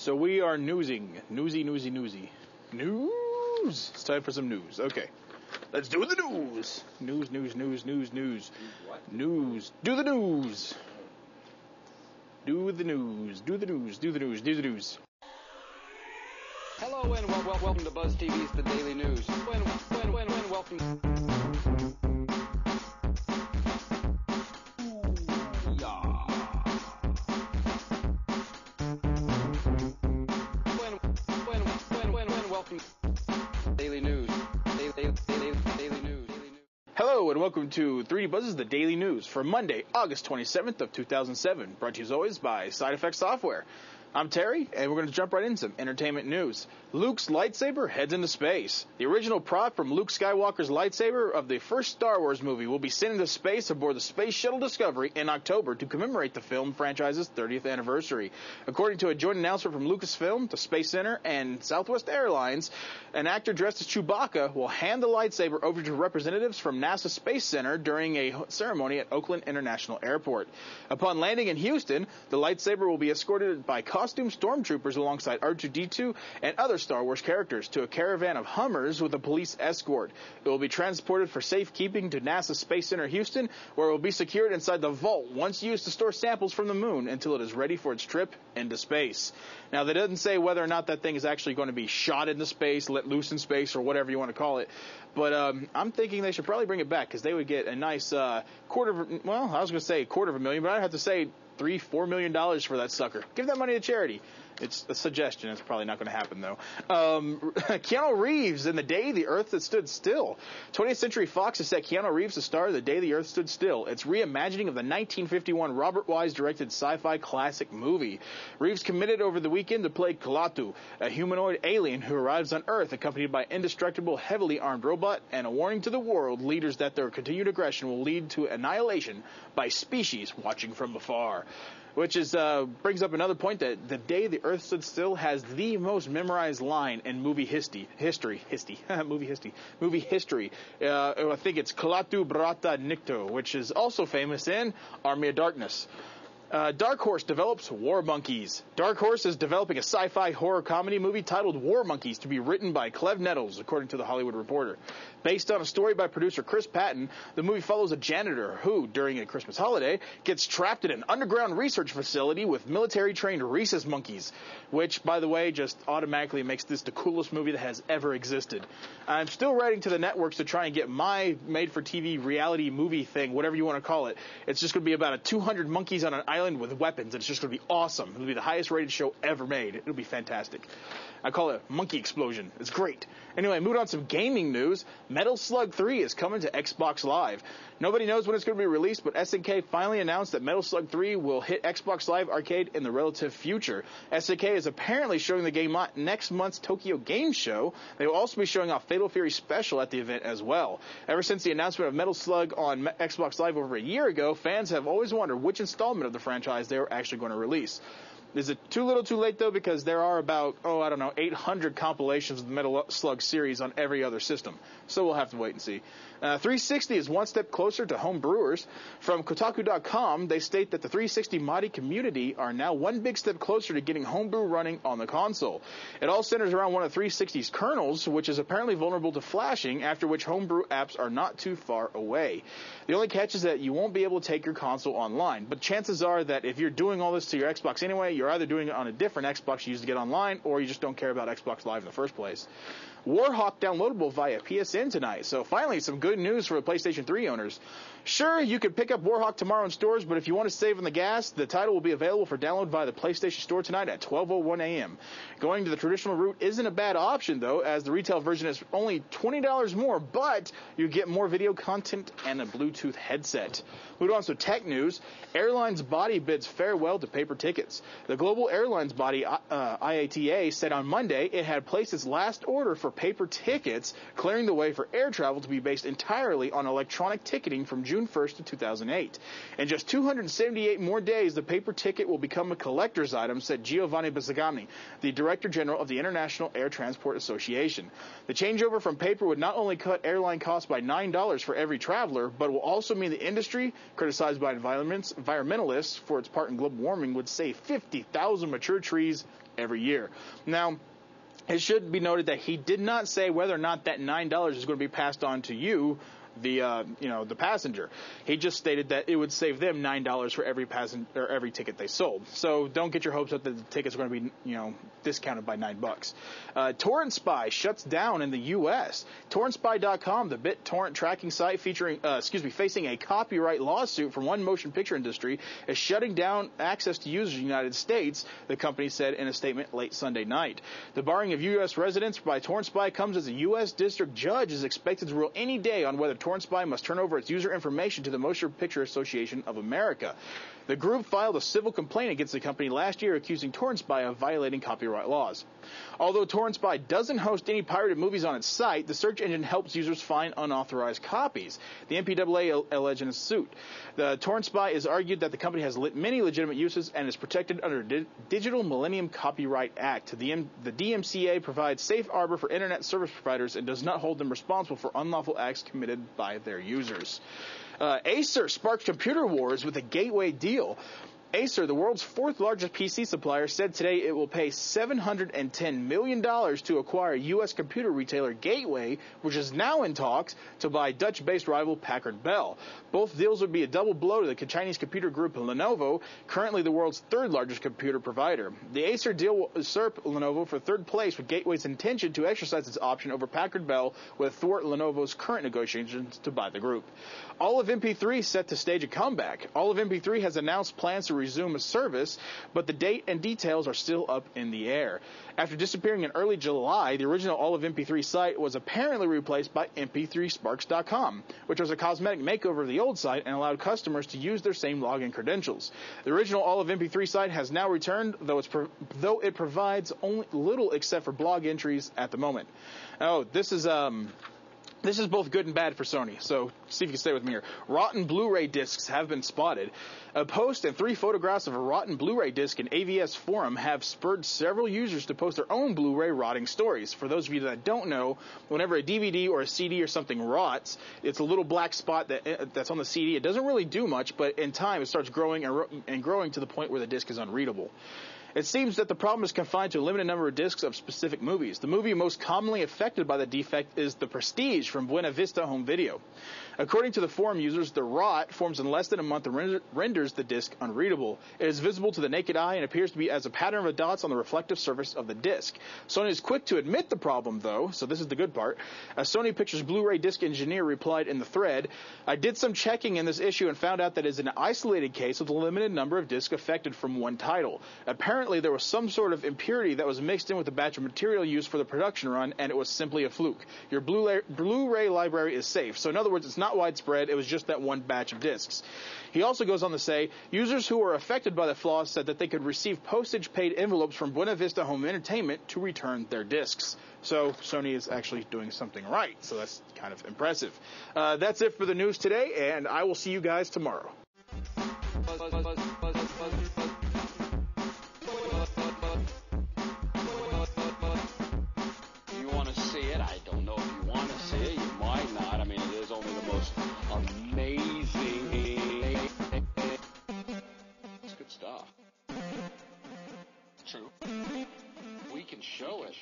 So we are newsing. Newsy. News! It's time for some news. Okay. Let's do the news. News. What? News. Do the news. Do the news. Hello and welcome to BuzzTV's The Daily News. Welcome. Welcome. Daily News. Daily News. Hello and welcome to 3D Buzz's The Daily News for Monday, August 27th of 2007. Brought to you as always by Side Effect Software. I'm Terry, and we're going to jump right into some entertainment news. Luke's lightsaber heads into space. The original prop from Luke Skywalker's lightsaber of the first Star Wars movie will be sent into space aboard the Space Shuttle Discovery in October to commemorate the film franchise's 30th anniversary. According to a joint announcement from Lucasfilm, the Space Center, and Southwest Airlines, an actor dressed as Chewbacca will hand the lightsaber over to representatives from NASA Space Center during a ceremony at Oakland International Airport. Upon landing in Houston, the lightsaber will be escorted by costume stormtroopers alongside R2-D2 and other Star Wars characters to a caravan of Hummers with a police escort. It will be transported for safekeeping to NASA Space Center Houston, where it will be secured inside the vault once used to store samples from the moon until it is ready for its trip into space. Now, that doesn't say whether or not that thing is actually going to be shot into space, let loose in space, or whatever you want to call it. But I'm thinking they should probably bring it back because they would get a nice $250,000, but I'd have to say $3-4 million for that sucker. Give that money to charity. It's a suggestion. It's probably not going to happen, though. Keanu Reeves in The Day the Earth Stood Still. 20th Century Fox has set Keanu Reeves to star The Day the Earth Stood Still. It's reimagining of the 1951 Robert Wise directed sci-fi classic movie. Reeves committed over the weekend to play Klaatu, a humanoid alien who arrives on Earth accompanied by an indestructible, heavily armed robot, and a warning to the world leaders that their continued aggression will lead to annihilation by species watching from afar. Which is brings up another point that The Day the Earth Stood Still has the most memorized line in movie history. I think it's Klaatu Brata Nikto, which is also famous in Army of Darkness. Dark Horse develops War Monkeys. Dark Horse is developing a sci-fi horror comedy movie titled War Monkeys to be written by Cleve Nettles, according to The Hollywood Reporter. Based on a story by producer Chris Patton, the movie follows a janitor who, during a Christmas holiday, gets trapped in an underground research facility with military-trained rhesus monkeys, which, by the way, just automatically makes this the coolest movie that has ever existed. I'm still writing to the networks to try and get my made-for-TV reality movie thing, whatever you want to call it. It's just going to be about 200 monkeys on an island with weapons, and it's just going to be awesome. It'll be the highest-rated show ever made. It'll be fantastic. I call it Monkey Explosion. It's great. Anyway, moving on to some gaming news. Metal Slug 3 is coming to Xbox Live. Nobody knows when it's going to be released, but SNK finally announced that Metal Slug 3 will hit Xbox Live Arcade in the relative future. SNK is apparently showing the game next month's Tokyo Game Show. They will also be showing off Fatal Fury Special at the event as well. Ever since the announcement of Metal Slug on Xbox Live over a year ago, fans have always wondered which installment of the franchise they were actually going to release. Is it too little too late, though? Because there are about, 800 compilations of the Metal Slug series on every other system. So we'll have to wait and see. 360 is one step closer to home brewers. From Kotaku.com, they state that the 360 modding community are now one big step closer to getting homebrew running on the console. It all centers around one of 360's kernels, which is apparently vulnerable to flashing, after which homebrew apps are not too far away. The only catch is that you won't be able to take your console online, but chances are that if you're doing all this to your Xbox anyway, you're either doing it on a different Xbox you use to get online, or you just don't care about Xbox Live in the first place. Warhawk downloadable via PSN tonight, so finally some good news for the PlayStation 3 owners. Sure, you can pick up Warhawk tomorrow in stores, but if you want to save on the gas, the title will be available for download via the PlayStation Store tonight at 12:01 a.m. Going to the traditional route isn't a bad option, though, as the retail version is only $20 more, but you get more video content and a Bluetooth headset. Moving on to tech news, Airlines Body bids farewell to paper tickets. The global airlines body, IATA, said on Monday it had placed its last order for paper tickets, clearing the way for air travel to be based entirely on electronic ticketing from June 1st of 2008. In just 278 more days, the paper ticket will become a collector's item, said Giovanni Bazzagani, the Director General of the International Air Transport Association. The changeover from paper would not only cut airline costs by $9 for every traveler, but will also mean the industry, criticized by environmentalists for its part in global warming, would save $50 150,000 mature trees every year. Now, it should be noted that he did not say whether or not that $9 is going to be passed on to you, the passenger. He just stated that it would save them $9 for every ticket they sold. So don't get your hopes up that the tickets are going to be, discounted by $9. Torrent Spy shuts down in the U.S. TorrentSpy.com, the BitTorrent tracking site facing a copyright lawsuit from one motion picture industry, is shutting down access to users in the United States, the company said in a statement late Sunday night. The barring of U.S. residents by Torrent Spy comes as a U.S. district judge is expected to rule any day on whether Torrent Spy must turn over its user information to the Motion Picture Association of America. The group filed a civil complaint against the company last year accusing Torrent Spy of violating copyright laws. Although Torrent Spy doesn't host any pirated movies on its site, the search engine helps users find unauthorized copies. The MPAA alleged in a suit. The Torrent Spy has argued that the company has many legitimate uses and is protected under the Digital Millennium Copyright Act. The DMCA provides safe harbor for internet service providers and does not hold them responsible for unlawful acts committed by their users. Acer sparked computer wars with a gateway deal. Acer, the world's fourth largest PC supplier, said today it will pay $710 million to acquire U.S. computer retailer Gateway, which is now in talks to buy Dutch-based rival Packard Bell. Both deals would be a double blow to the Chinese computer group Lenovo, currently the world's third largest computer provider. The Acer deal will usurp Lenovo for third place, with Gateway's intention to exercise its option over Packard Bell with thwart Lenovo's current negotiations to buy the group. All of MP3 set to stage a comeback. All of MP3 has announced plans to resume a service, but the date and details are still up in the air. After disappearing in early July, the original All of MP3 site was apparently replaced by mp3sparks.com, which was a cosmetic makeover of the old site and allowed customers to use their same login credentials. The original All of MP3 site has now returned, though it provides only little except for blog entries at the moment. Oh, this is both good and bad for Sony, so see if you can stay with me here. Rotten Blu-ray discs have been spotted. A post and 3 photographs of a rotten Blu-ray disc in AVS forum have spurred several users to post their own Blu-ray rotting stories. For those of you that don't know, whenever a DVD or a CD or something rots, it's a little black spot that's on the CD. It doesn't really do much, but in time it starts growing and growing to the point where the disc is unreadable. It seems that the problem is confined to a limited number of discs of specific movies. The movie most commonly affected by the defect is The Prestige from Buena Vista Home Video. According to the forum users, the rot forms in less than a month and renders the disc unreadable. It is visible to the naked eye and appears to be as a pattern of dots on the reflective surface of the disc. Sony is quick to admit the problem, though, so this is the good part. A Sony Pictures Blu-ray disc engineer replied in the thread, "I did some checking in this issue and found out that it is an isolated case with a limited number of discs affected from one title. Apparently, there was some sort of impurity that was mixed in with the batch of material used for the production run, and it was simply a fluke. Your Blu-ray library is safe." So in other words, it's not widespread, it was just that one batch of discs. He also goes on to say, users who were affected by the flaw said that they could receive postage-paid envelopes from Buena Vista Home Entertainment to return their discs. So Sony is actually doing something right, so that's kind of impressive. That's it for the news today, and I will see you guys tomorrow. You want to see it? I don't know if you want to see it. You might not. I mean, it is only the most amazing. It's good stuff. True. We can show it.